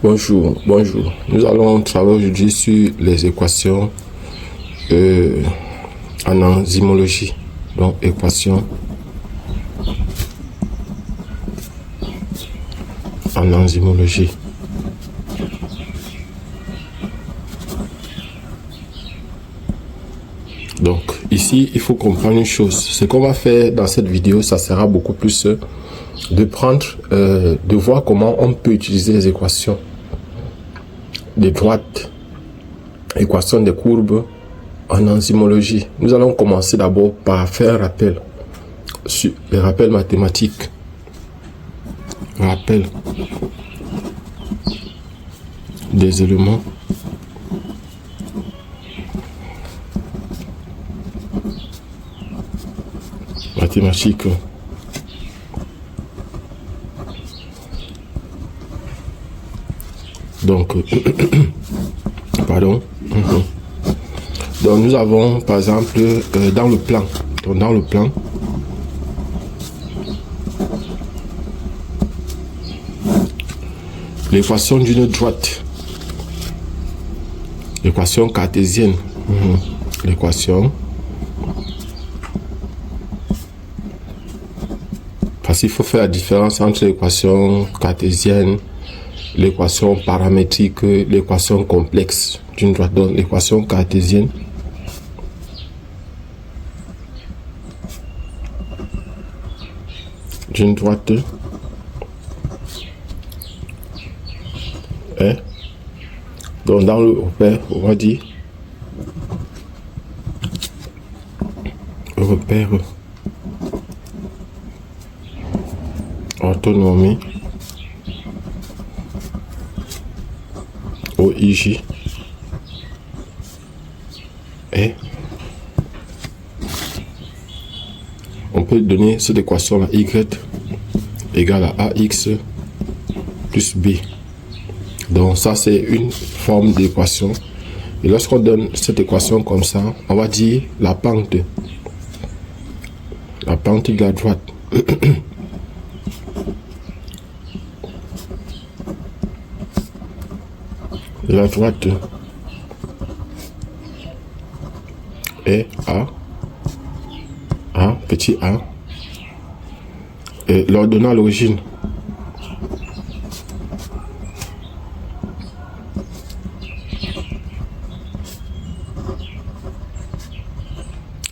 Bonjour. Nous allons travailler aujourd'hui sur les équations en enzymologie. Donc, équations en enzymologie. Donc, ici, il faut comprendre une chose. Ce qu'on va faire dans cette vidéo, ça sera beaucoup plus de prendre, de voir comment on peut utiliser les équations de droite, équations de courbes en enzymologie. Nous allons commencer d'abord par faire un rappel sur les rappels mathématiques. Rappel des éléments mathématiques. Donc, pardon. Donc, nous avons, par exemple, dans le plan. Donc, dans le plan, l'équation d'une droite. L'équation cartésienne. L'équation. Parce qu'il faut faire la différence entre l'équation cartésienne, l'équation paramétrique, l'équation complexe d'une droite. Donc, l'équation cartésienne d'une droite est, donc dans le repère, on va dire repère orthonomie OIJ et on peut donner cette équation là, y égale à ax plus b. Donc ça c'est une forme d'équation, et lorsqu'on donne cette équation comme ça, on va dire la pente de la droite de la droite est a petit a, et leur donnant l'origine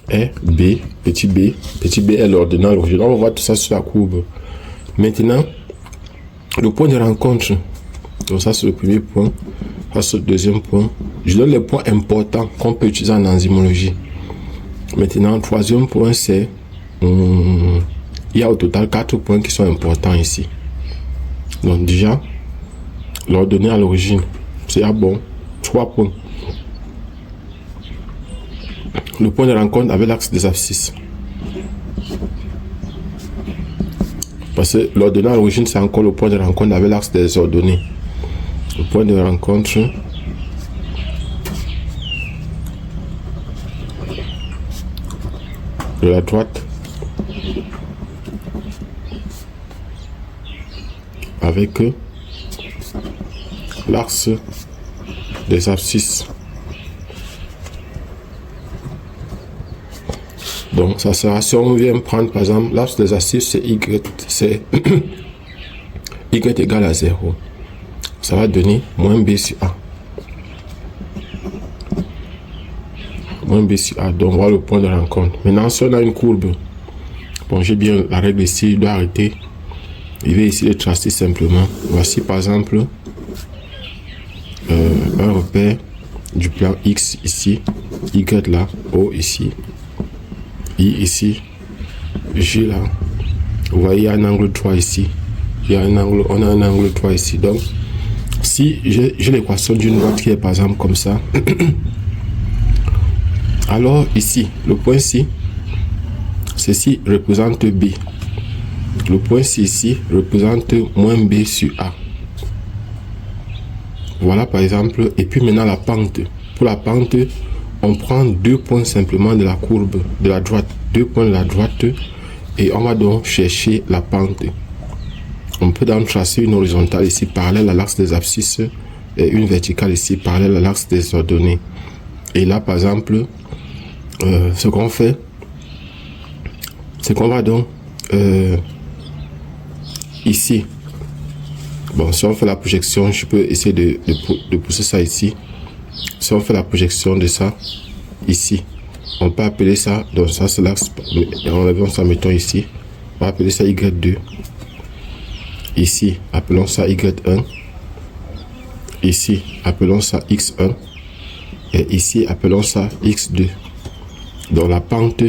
est b, petit b est l'ordonnant l'origine. On va voir tout ça sur la courbe. Maintenant, le point de rencontre, donc ça c'est le premier point, ça c'est le deuxième point. Je donne les points importants qu'on peut utiliser en enzymologie. Maintenant, le troisième point, c'est il y a au total 4 points qui sont importants ici. Donc déjà, l'ordonnée à l'origine, c'est bon, 3 points. Le point de rencontre avec l'axe des abscisses. Parce que l'ordonnée à l'origine, c'est encore le point de rencontre avec l'axe des ordonnées. Le point de rencontre de la droite avec l'axe des abscisses. Donc ça sera, si on vient prendre par exemple l'axe des abscisses, c'est y, c'est y égale à 0. Ça va donner moins b sur a. Moins b sur a. Donc voilà le point de rencontre. Maintenant, si on a une courbe, bon, j'ai bien la règle ici, il doit arrêter. Il va ici le tracer simplement. Voici par exemple un repère du plan X ici, Y là, O ici, I ici, J là. Vous voyez, il y a un angle droit ici. Il y a un angle, on a un angle droit ici. Donc, si j'ai l'équation d'une droite qui est par exemple comme ça, alors ici, le point C, ceci représente B. Le point C ici représente moins B sur A. Voilà par exemple. Et puis maintenant la pente. Pour la pente, on prend 2 points simplement de la courbe de la droite. 2 points de la droite. Et on va donc chercher la pente. On peut donc tracer une horizontale ici parallèle à l'axe des abscisses et une verticale ici parallèle à l'axe des ordonnées. Et là, par exemple, ce qu'on fait, c'est qu'on va donc ici. Bon, si on fait la projection, je peux essayer de pousser ça ici. Si on fait la projection de ça ici, on peut appeler ça, donc ça c'est l'axe, enlevons ça, mettons ici, on va appeler ça Y2. Ici, appelons ça Y1. Ici, appelons ça X1. Et ici, appelons ça X2. Donc la pente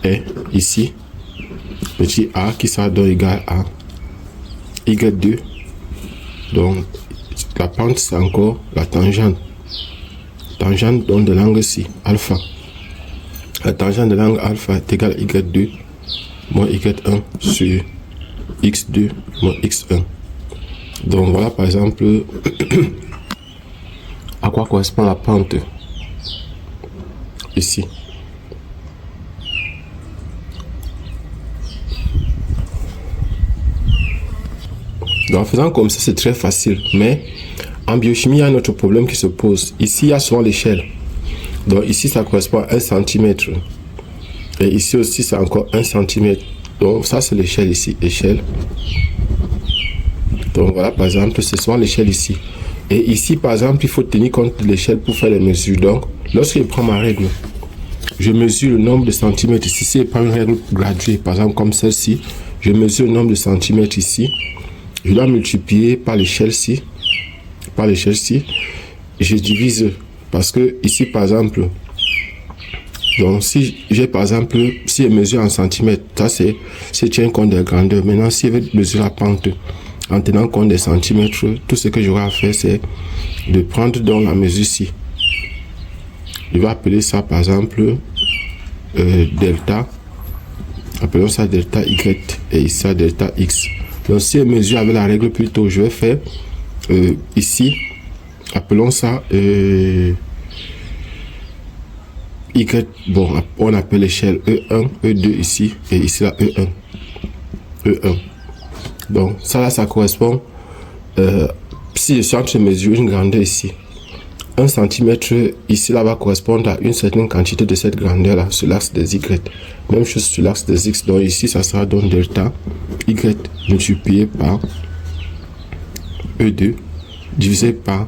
est ici, petit a qui sera donc égal à Y2. Donc la pente c'est encore la tangente. Tangente donc de l'angle ci, alpha. La tangente de l'angle alpha est égale à Y2 moins Y1 sur X2 moins X1. Donc voilà par exemple à quoi correspond la pente ici. Donc en faisant comme ça, c'est très facile. Mais en biochimie, il y a un autre problème qui se pose. Ici, il y a souvent l'échelle. Donc ici, ça correspond à 1 cm. Et ici aussi, c'est encore 1 cm. Donc ça, c'est l'échelle ici. Échelle. Donc voilà, par exemple, c'est souvent l'échelle ici. Et ici, par exemple, il faut tenir compte de l'échelle pour faire les mesures. Donc, lorsque je prends ma règle, je mesure le nombre de centimètres ici. Si je prends une règle graduée, par exemple comme celle-ci, je mesure le nombre de centimètres ici. Je dois multiplier par l'échelle-ci. Par l'échelle-ci. Je divise parce que ici, par exemple, donc si j'ai par exemple, si je mesure en centimètres, ça c'est si je tiens compte des grandeurs. Maintenant, si je veux mesurer la pente en tenant compte des centimètres, tout ce que j'aurai à faire, c'est de prendre donc la mesure ici. Je vais appeler ça par exemple delta. Appelons ça delta Y et ici ça delta X. Donc si je mesure avec la règle plutôt, je vais faire ici, appelons ça Y, bon, on appelle l'échelle E1, E2 ici, et ici la E1. E1. Donc ça là, ça correspond, si je suis en train de mesurer une grandeur ici, 1 cm ici là va correspondre à une certaine quantité de cette grandeur là sur l'axe des Y. Même chose sur l'axe des X. Donc ici ça sera donc delta Y multiplié par E2 divisé par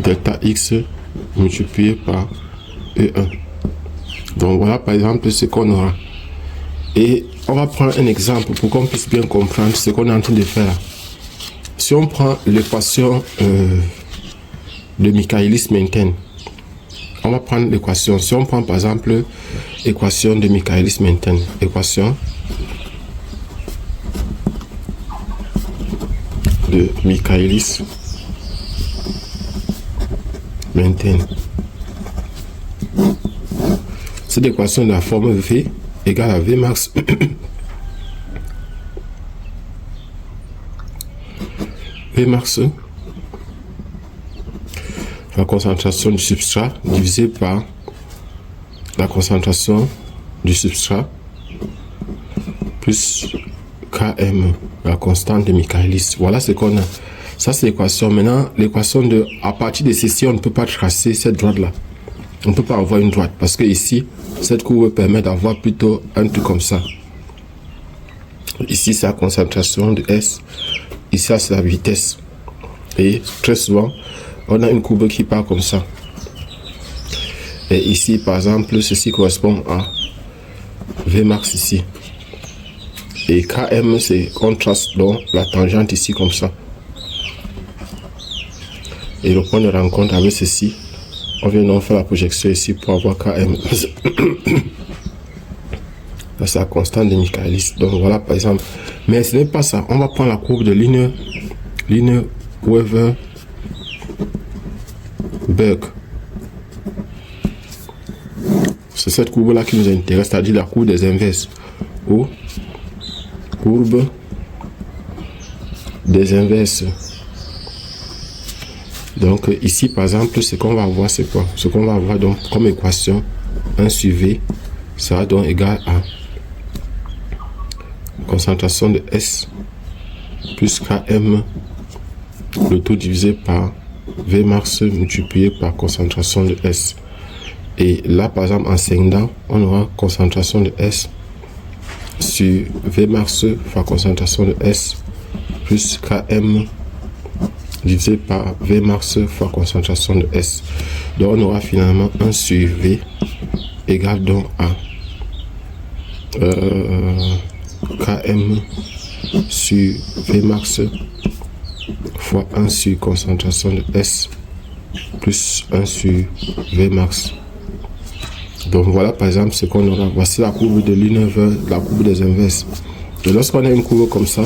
delta X multiplié par E1. Donc voilà par exemple ce qu'on aura. Et on va prendre un exemple pour qu'on puisse bien comprendre ce qu'on est en train de faire là. Si on prend l'équation de Michaelis-Menten, on va prendre l'équation. Si on prend par exemple l'équation de Michaelis-Menten, équation de Michaelis-Menten. Cette équation de la forme V égale à V max V max la concentration du substrat divisé par la concentration du substrat plus Km, la constante de Michaelis. Voilà ce qu'on a. Ça c'est l'équation. Maintenant, l'équation de, à partir de ceci, on ne peut pas tracer cette droite là. On ne peut pas avoir une droite parce que ici, cette courbe permet d'avoir plutôt un truc comme ça. Ici, c'est la concentration de S. Ici, c'est la vitesse. Et très souvent, on a une courbe qui part comme ça. Et ici, par exemple, ceci correspond à V max ici. Et Km, c'est on trace donc la tangente ici comme ça. Et le point de rencontre avec ceci, on vient donc faire la projection ici pour avoir Km. C'est la constante de Michaelis. Donc voilà par exemple. Mais ce n'est pas ça. On va prendre la courbe de Lineweaver-Berg. C'est cette courbe là qui nous intéresse, c'est-à-dire la courbe des inverses. Ou courbe des inverses. Donc ici par exemple, ce qu'on va avoir c'est quoi? Ce qu'on va avoir donc comme équation 1 sur V sera donc égal à concentration de S plus Km, le tout divisé par Vmax multiplié par concentration de S. Et là, par exemple, en ascendant, on aura concentration de S sur Vmax fois concentration de S plus Km divisé par Vmax fois concentration de S. Donc, on aura finalement 1 sur V égale donc à Km sur Vmax fois 1 sur concentration de S plus 1 sur Vmax. Donc voilà par exemple ce qu'on aura. Voici la courbe de l'une vers la courbe des inverses. Et lorsqu'on a une courbe comme ça,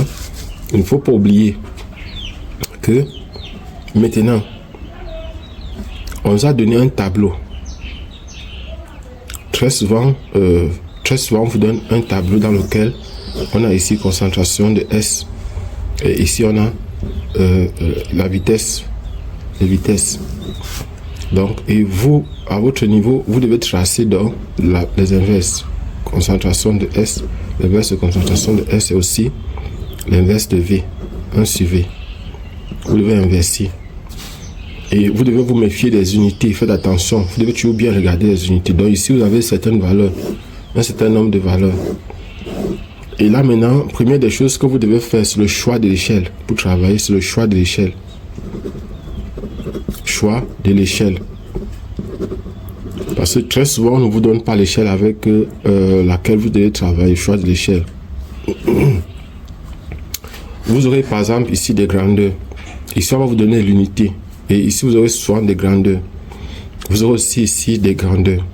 il ne faut pas oublier que maintenant on nous a donné un tableau. Très souvent on vous donne un tableau dans lequel on a ici concentration de S et ici on a la vitesse, les vitesses. Donc, et vous, à votre niveau, vous devez tracer donc les inverses. Concentration de S, l'inverse de concentration de S et aussi l'inverse de V, 1 sur V. Vous devez inverser. Et vous devez vous méfier des unités, faites attention. Vous devez toujours bien regarder les unités. Donc ici, vous avez certaines valeurs, un certain nombre de valeurs. Et là maintenant, première des choses que vous devez faire, c'est le choix de l'échelle. Pour travailler, c'est le choix de l'échelle. Choix de l'échelle. Parce que très souvent, on ne vous donne pas l'échelle avec laquelle vous devez travailler. Choix de l'échelle. Vous aurez par exemple ici des grandeurs. Ici, on va vous donner l'unité. Et ici, vous aurez souvent des grandeurs. Vous aurez aussi ici des grandeurs.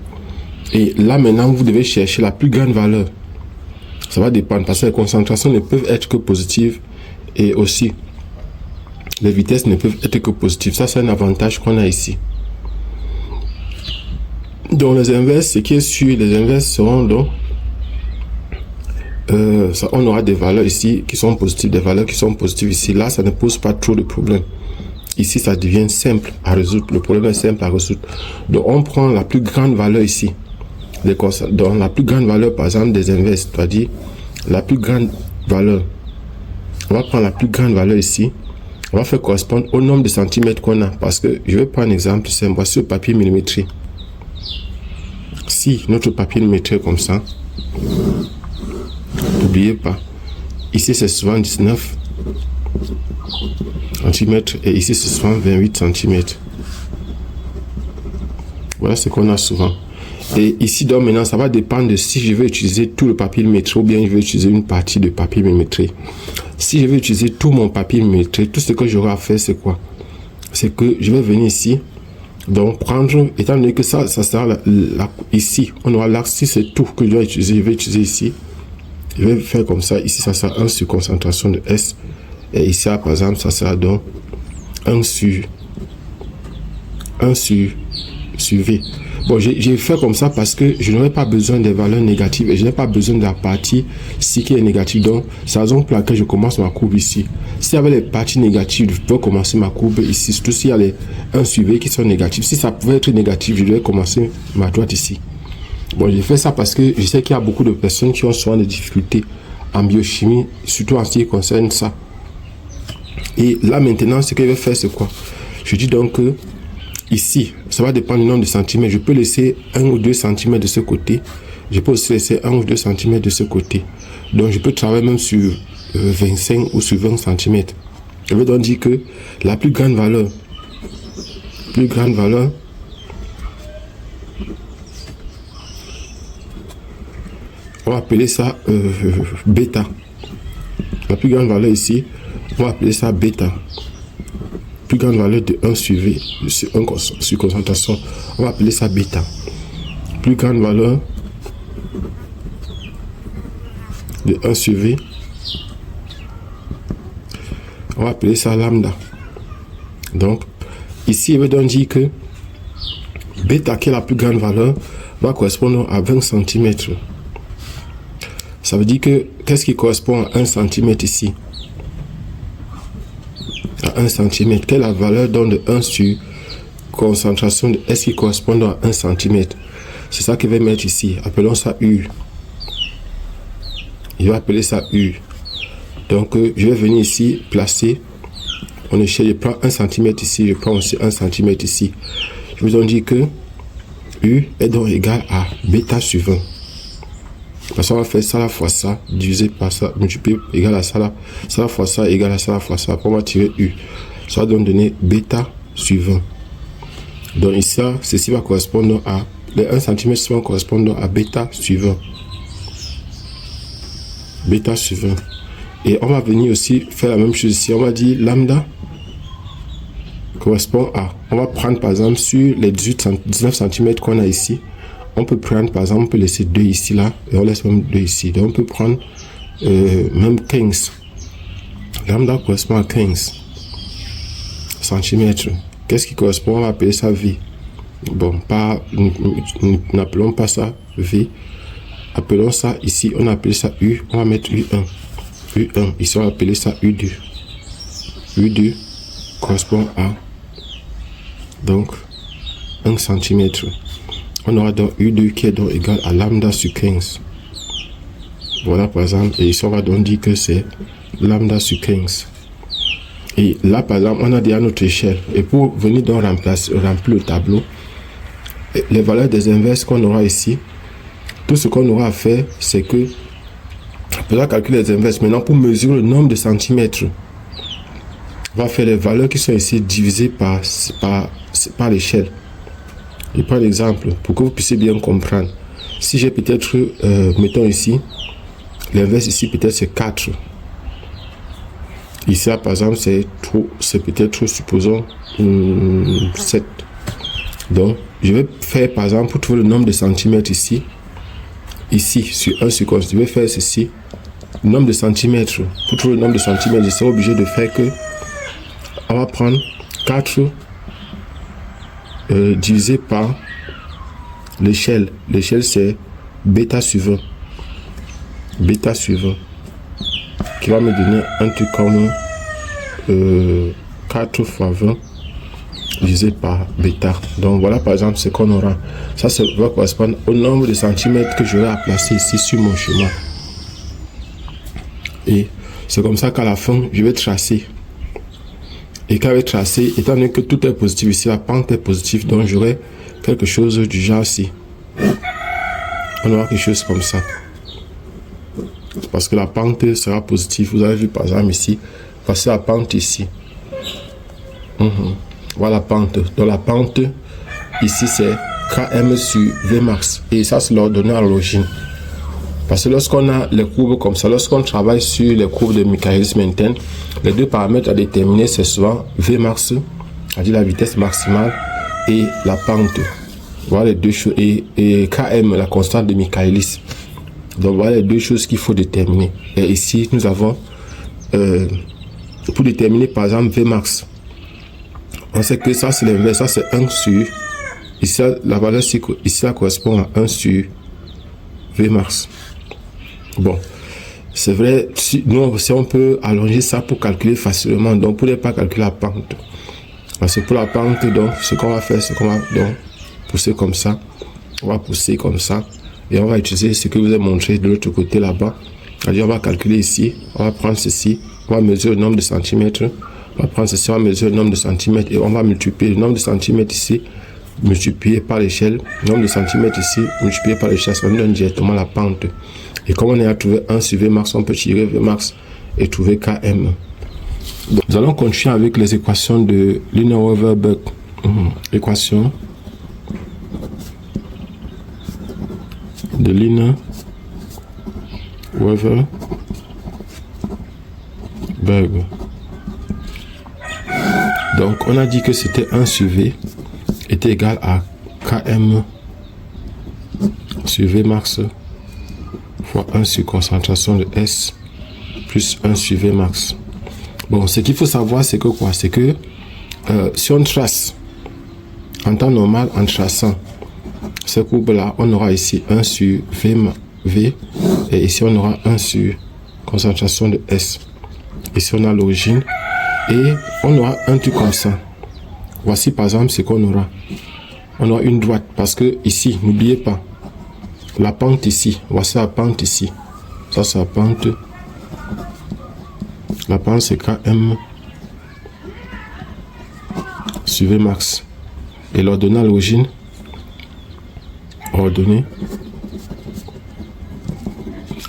Et là maintenant, vous devez chercher la plus grande valeur. Ça va dépendre parce que les concentrations ne peuvent être que positives et aussi les vitesses ne peuvent être que positives. Ça, c'est un avantage qu'on a ici. Donc, les inverses, ce qui est sûr, les inverses seront donc, on aura des valeurs ici qui sont positives, des valeurs qui sont positives ici. Là, ça ne pose pas trop de problèmes. Ici, ça devient simple à résoudre. Le problème est simple à résoudre. Donc, on prend la plus grande valeur ici. Donc, la plus grande valeur, par exemple, des inverses, c'est-à-dire la plus grande valeur. On va prendre la plus grande valeur ici. On va faire correspondre au nombre de centimètres qu'on a. Parce que je vais prendre un exemple simple. Voici le papier millimétré. Si notre papier millimétré comme ça, n'oubliez pas, ici c'est souvent 19 cm et ici c'est souvent 28 cm. Voilà ce qu'on a souvent. Et ici, donc maintenant, ça va dépendre de si je vais utiliser tout le papier millimétré ou bien je vais utiliser une partie de papier millimétré. Si je vais utiliser tout mon papier millimétré, tout ce que j'aurai à faire, c'est quoi? C'est que je vais venir ici, donc prendre, étant donné que ça sera ici, on aura l'axe, si c'est tout que je dois utiliser, je vais utiliser ici. Je vais faire comme ça, ici, ça sera 1 sur concentration de S. Et ici, par exemple, ça sera donc 1 sur V. Bon, j'ai fait comme ça parce que je n'aurai pas besoin des valeurs négatives et je n'ai pas besoin de la partie ci qui est négative. Donc, c'est la raison pour laquelle je commence ma courbe ici. S'il y avait les parties négatives, je peux commencer ma courbe ici. Surtout s'il y a les 1 sur V qui sont négatifs. Si ça pouvait être négatif, je devais commencer ma droite ici. Bon, j'ai fait ça parce que je sais qu'il y a beaucoup de personnes qui ont souvent des difficultés en biochimie, surtout en ce qui concerne ça. Et là, maintenant, ce que je vais faire, c'est quoi? Je dis donc que ici, ça va dépendre du nombre de centimètres. Je peux laisser 1 ou 2 cm de ce côté. Je peux aussi laisser 1 ou 2 cm de ce côté. Donc, je peux travailler même sur 25 ou sur 20 cm. Je vais donc dire que la plus grande valeur, on va appeler ça bêta. La plus grande valeur ici, on va appeler ça bêta. Plus grande valeur de 1 sur V, sur 1 sur concentration, on va appeler ça bêta. Plus grande valeur de 1 sur V, on va appeler ça lambda. Donc, ici, il veut donc dire que bêta, qui est la plus grande valeur, va correspondre à 20 cm. Ça veut dire que, qu'est-ce qui correspond à 1 cm ici? À 1 cm. Quelle est la valeur donc de 1 sur concentration de S qui correspond à 1 cm? C'est ça que je vais mettre ici. Appelons ça U. il va appeler ça U. Donc, je vais venir ici, placer mon échelle. Je prends 1 cm ici, je prends aussi 1 cm ici. Je vous en dis que U est donc égal à bêta sur 20. Parce qu'on va faire ça fois ça, divisé par ça, multiplié égal à ça fois ça, égal à ça fois ça. Après, on va tirer U. Ça va donc donner bêta sur 20. Donc ici, ceci va correspondre à, les 1 cm va correspondre à bêta sur 20. Bêta sur 20. Et on va venir aussi faire la même chose ici. On va dire lambda correspond à, on va prendre par exemple sur les 19 cm qu'on a ici, on peut prendre par exemple, on peut laisser 2 ici là, et on laisse même 2 ici. Donc on peut prendre même 15. Lambda correspond à 15 cm. Qu'est-ce qui correspond? On va appeler ça V. Bon, n'appelons pas ça V. Appelons ça ici, on appelle ça U, on va mettre U1. U1, ici on va appeler ça U2. U2 correspond à donc 1 cm. On aura donc U2 qui est donc égal à lambda sur 15. Voilà par exemple, et ici on va donc dire que c'est lambda sur 15. Et là par exemple, on a déjà notre échelle. Et pour venir donc remplir le tableau, les valeurs des inverses qu'on aura ici, tout ce qu'on aura à faire, c'est que, on va calculer les inverses. Maintenant, pour mesurer le nombre de centimètres, on va faire les valeurs qui sont ici divisées par l'échelle. Je prends l'exemple pour que vous puissiez bien comprendre. Si j'ai peut-être, mettons ici, l'inverse ici peut-être c'est 4. Ici, là, par exemple, c'est peut-être, supposons, 7. Donc, je vais faire, par exemple, pour trouver le nombre de centimètres ici, sur 1 sur 15, je vais faire ceci. Le nombre de centimètres, pour trouver le nombre de centimètres, je serai obligé de faire que, on va prendre 4 divisé par l'échelle. L'échelle, c'est bêta sur 20. Bêta sur 20. Qui va me donner un truc comme 4 fois 20 divisé par bêta. Donc voilà par exemple ce qu'on aura. Ça va correspondre au nombre de centimètres que j'aurai à placer ici sur mon chemin. Et c'est comme ça qu'à la fin, je vais tracer. Et quand je vais tracer, étant donné que tout est positif ici, la pente est positive, donc j'aurai quelque chose du genre ici. On aura quelque chose comme ça. Parce que la pente sera positive. Vous avez vu par exemple ici, voici la pente ici. Voilà la pente. Donc la pente ici c'est Km sur Vmax. Et ça c'est l'ordonnée à l'origine. Parce que lorsqu'on a les courbes comme ça, lorsqu'on travaille sur les courbes de Michaelis-Menten, les deux paramètres à déterminer c'est souvent Vmax, c'est-à-dire la vitesse maximale, et la pente. Voilà les deux choses. Et Km, la constante de Michaelis. Donc voilà les deux choses qu'il faut déterminer. Et ici nous avons pour déterminer par exemple Vmax, on sait que ça c'est l'inverse, ça c'est 1 sur, ici la valeur ici ça correspond à 1 sur Vmax. Bon, c'est vrai, si on peut allonger ça pour calculer facilement, donc pour ne pas calculer la pente. Parce que pour la pente, donc ce qu'on va faire, c'est qu'on va donc pousser comme ça, on va pousser comme ça. Et on va utiliser ce que je vous ai montré de l'autre côté là-bas. On va calculer ici, on va prendre ceci, on va mesurer le nombre de centimètres. On va prendre ceci, on va mesurer le nombre de centimètres et on va multiplier le nombre de centimètres ici, multiplié par l'échelle. Le nombre de centimètres ici, multiplié par l'échelle, ça nous donne directement la pente. Et comme on a trouvé 1 sur Vmax, on peut tirer Vmax et trouver Km. Donc, nous allons continuer avec les équations de Lineweaver-Burk. Équation de Lineweaver-Burk. Donc on a dit que c'était 1 sur V était égal à Km sur Vmax fois 1 sur concentration de S plus 1 sur Vmax. Bon, ce qu'il faut savoir c'est que quoi? C'est que si on trace en temps normal, en traçant ces courbes là, on aura ici 1 sur V et ici on aura 1 sur concentration de S. Ici on a l'origine et on aura un truc comme ça. Voici par exemple ce qu'on aura. On aura une droite parce que ici, n'oubliez pas, la pente ici, voici la pente ici. Ça, c'est la pente. La pente, c'est Km sur Vmax. Et l'ordonnée à l'origine, ordonnée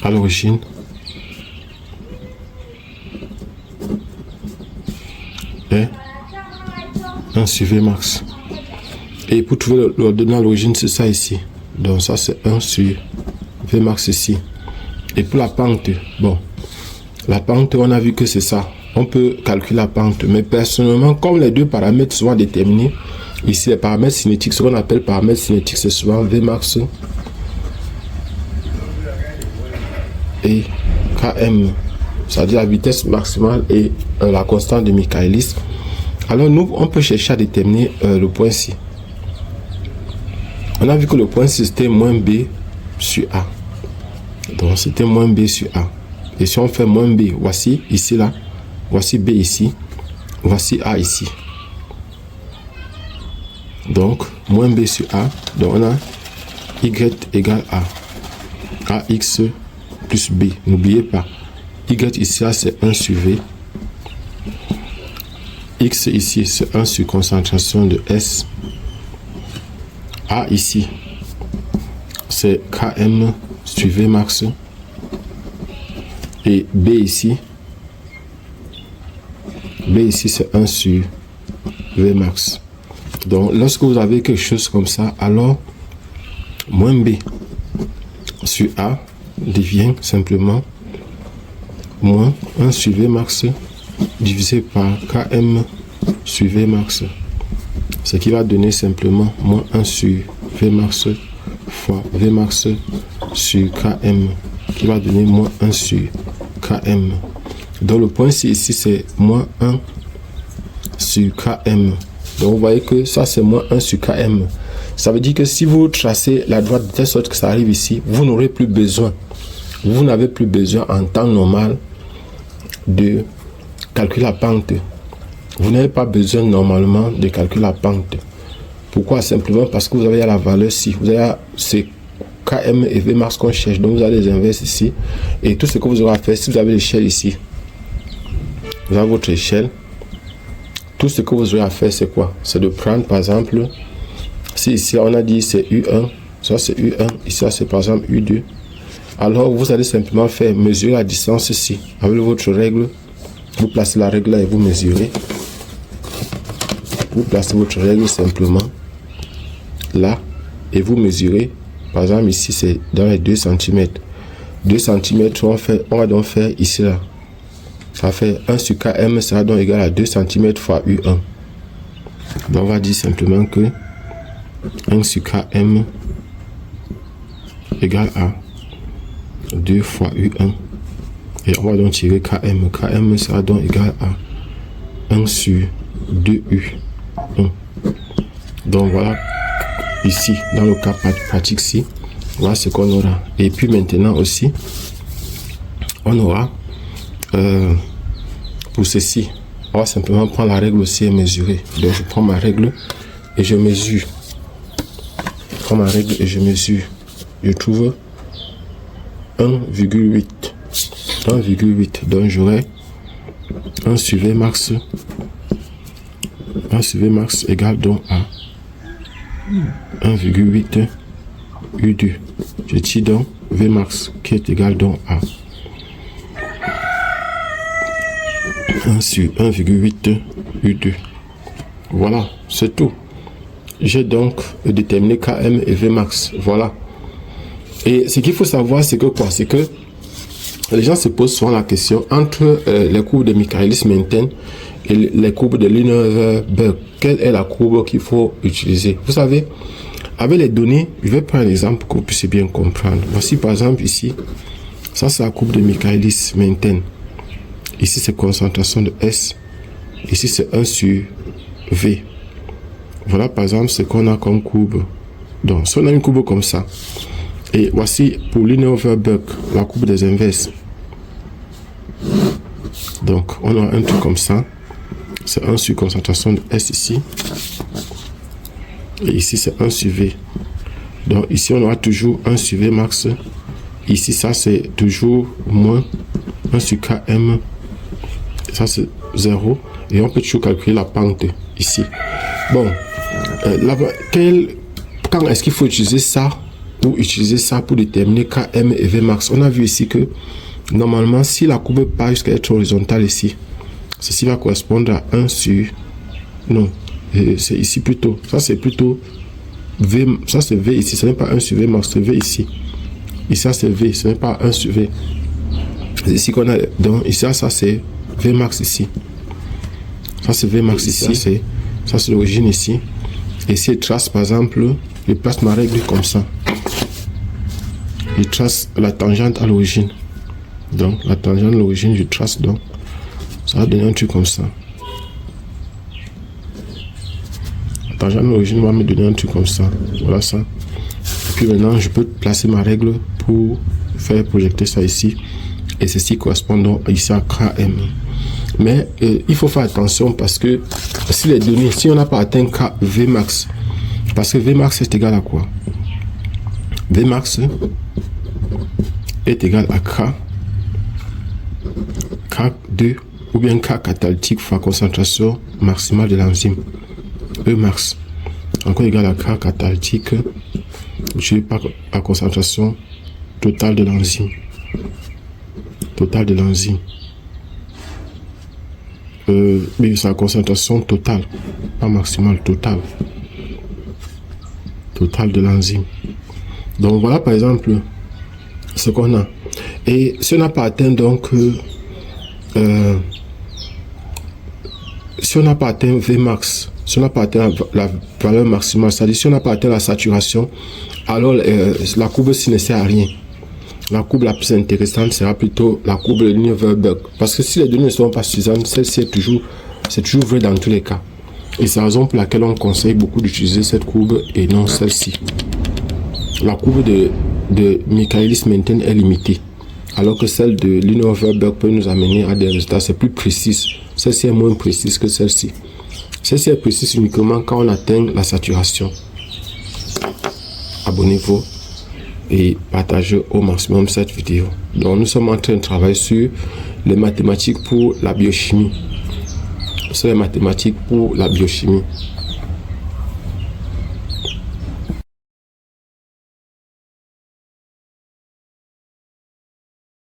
à l'origine est 1 sur Vmax. Et pour trouver l'ordonnée à l'origine, c'est ça ici. Donc ça, c'est 1 sur Vmax ici. Et pour la pente, bon, la pente, on a vu que c'est ça. On peut calculer la pente. Mais personnellement, comme les deux paramètres sont déterminés, ici, les paramètres cinétiques, ce qu'on appelle paramètres cinétiques, c'est souvent Vmax et Km, c'est-à-dire la vitesse maximale et la constante de Michaelis. Alors nous, on peut chercher à déterminer le point C. On a vu que le point C, c'était moins B sur A. Donc c'était moins B sur A. Et si on fait moins B, voici ici là, voici B ici, voici A ici. Donc moins B sur A, donc on a Y égale A. AX plus B. N'oubliez pas, Y ici là c'est 1 sur V. X ici c'est 1 sur concentration de S. A ici c'est Km sur Vmax. Et B ici c'est 1 sur Vmax. Donc lorsque vous avez quelque chose comme ça, alors moins B sur A devient simplement moins 1 sur Vmax divisé par Km sur Vmax, ce qui va donner simplement moins 1 sur Vmax fois Vmax sur Km, qui va donner moins 1 sur Km. Donc le point C ici c'est moins 1 sur Km. Donc vous voyez que ça c'est moins 1 sur Km. Ça veut dire que si vous tracez la droite de telle sorte que ça arrive ici, vous n'aurez plus besoin. Vous n'avez plus besoin en temps normal de calculer la pente. Vous n'avez pas besoin normalement de calculer la pente. Pourquoi? Simplement parce que vous avez la valeur ci. Vous avez c'est Km et Vmax qu'on cherche. Donc vous avez les inverses ici. Et tout ce que vous aurez à faire, si vous avez l'échelle ici, vous avez votre échelle. Tout ce que vous aurez à faire, c'est quoi? C'est de prendre par exemple, si ici on a dit c'est U1, ça c'est U1, ici ça c'est par exemple U2. Alors vous allez simplement faire mesurer la distance ici avec votre règle. Vous placez la règle là et vous mesurez. Vous placez votre règle simplement là et vous mesurez. Par exemple ici c'est dans les 2 cm. 2 cm on va donc faire ici là. Ça fait 1 sur Km sera donc égal à 2 cm fois U1. Donc on va dire simplement que 1 sur Km égale à 2 fois U1. Et on va donc tirer Km. Km sera donc égal à 1 sur 2U1. Donc voilà, ici, dans le cas pratique ici, voilà ce qu'on aura. Et puis maintenant aussi, on aura, pour ceci, on va simplement prendre la règle aussi et mesurer. Donc je prends ma règle et je mesure. Je prends ma règle et je mesure. Je trouve 1,8. 1,8. Donc j'aurai 1 sur Vmax. 1 sur Vmax égale donc à 1,8 U2. Je tire donc Vmax qui est égal donc à 1 sur 1,8 U2. Voilà, c'est tout. J'ai donc déterminé Km et Vmax. Voilà. Et ce qu'il faut savoir, c'est que quoi? C'est que les gens se posent souvent la question entre les courbes de Michaelis-Menten et les courbes de Lineweaver-Burke. Quelle est la courbe qu'il faut utiliser? Vous savez, avec les données, je vais prendre un exemple que vous puissiez bien comprendre. Voici par exemple ici, ça c'est la courbe de Michaelis-Menten. Ici c'est concentration de S. Ici c'est 1 sur V. Voilà par exemple ce qu'on a comme courbe. Donc si on a une courbe comme ça, et voici pour Lineweaver-Burke, la courbe des inverses. Donc on a un truc comme ça. C'est 1 sur concentration de S ici. Et ici c'est 1 sur V. Donc ici on aura toujours 1 sur Vmax Ici, ça c'est toujours moins 1 sur Km. Ça c'est 0. Et on peut toujours calculer la pente ici. Bon, quand est-ce qu'il faut utiliser ça ou utiliser ça pour déterminer Km et Vmax? On a vu ici que normalement, si la courbe part jusqu'à être horizontale ici, ceci va correspondre à 1 sur... Non, c'est ici plutôt. Ça c'est plutôt V. Ça c'est V ici. Ce n'est pas 1 sur Vmax, c'est V ici. Ici, ça c'est V, ce n'est pas 1 sur V. C'est ici qu'on a... Donc ici, ça c'est Vmax ici. Ça c'est Vmax ici. Ça c'est l'origine ici. Et si je trace par exemple, je place ma règle comme ça. Je trace la tangente à l'origine. Donc la tangente à l'origine, je trace donc. Ça va donner un truc comme ça. La tangente à l'origine va me donner un truc comme ça. Voilà ça. Et puis maintenant, je peux placer ma règle pour faire projeter ça ici. Et ceci correspond donc ici à Km. Mais il faut faire attention parce que si les données, si on n'a pas atteint Vmax, parce que Vmax est égal à quoi? Vmax est égal à K2 ou bien K catalytique fois concentration maximale de l'enzyme. Emax encore égal à K catalytique multiplié par la concentration totale de l'enzyme. Totale de l'enzyme. Mais sa concentration totale, pas maximale, totale. Totale de l'enzyme. Donc voilà par exemple ce qu'on a. Et si on n'a pas atteint donc si on n'a pas atteint Vmax, si on n'a pas atteint la valeur maximale, c'est-à-dire si on n'a pas atteint la saturation, alors la courbe ne sert à rien. La courbe la plus intéressante sera plutôt la courbe de Lineweber-Berg. Parce que si les données ne sont pas suffisantes, celle-ci est toujours vrai dans tous les cas. Et c'est la raison pour laquelle on conseille beaucoup d'utiliser cette courbe et non celle-ci. La courbe de Michaelis-Menten est limitée, alors que celle de Lineweber-Berg peut nous amener à des résultats, c'est plus précis. Celle-ci est moins précise que celle-ci. Celle-ci est précise uniquement quand on atteint la saturation. Abonnez-vous et partagez au maximum cette vidéo. Donc nous sommes en train de travailler sur les mathématiques pour la biochimie. C'est les mathématiques pour la biochimie.